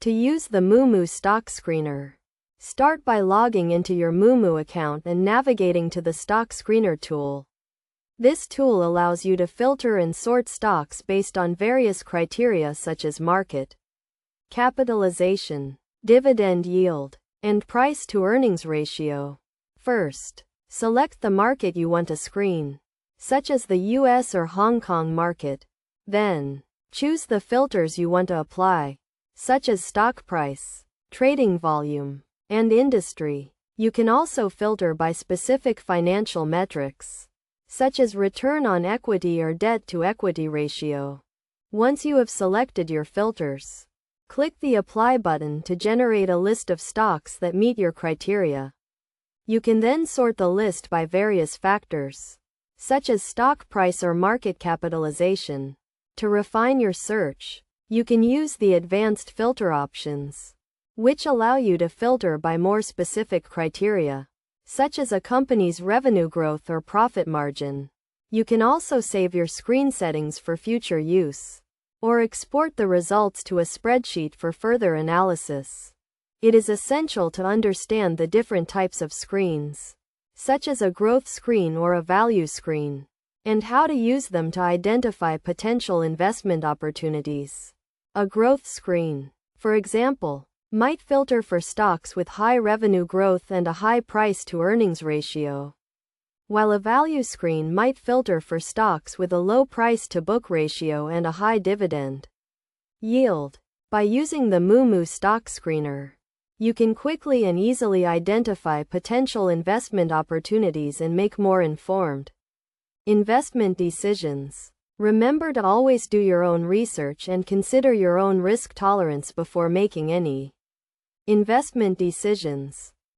To use the Moomoo Stock Screener, start by logging into your Moomoo account and navigating to the Stock Screener tool. This tool allows you to filter and sort stocks based on various criteria such as market capitalization, dividend yield, and price-to-earnings ratio. First, select the market you want to screen, such as the US or Hong Kong market. Then, choose the filters you want to apply, such as stock price, trading volume, and industry. You can also filter by specific financial metrics, such as return on equity or debt-to-equity ratio. Once you have selected your filters, click the Apply button to generate a list of stocks that meet your criteria. You can then sort the list by various factors, such as stock price or market capitalization. To refine your search, you can use the advanced filter options, which allow you to filter by more specific criteria, such as a company's revenue growth or profit margin. You can also save your screen settings for future use, or export the results to a spreadsheet for further analysis. It is essential to understand the different types of screens, such as a growth screen or a value screen, and how to use them to identify potential investment opportunities. A growth screen, for example, might filter for stocks with high revenue growth and a high price-to-earnings ratio, while a value screen might filter for stocks with a low price-to-book ratio and a high dividend yield. By using the Moomoo Stock Screener, you can quickly and easily identify potential investment opportunities and make more informed investment decisions. Remember to always do your own research and consider your own risk tolerance before making any investment decisions.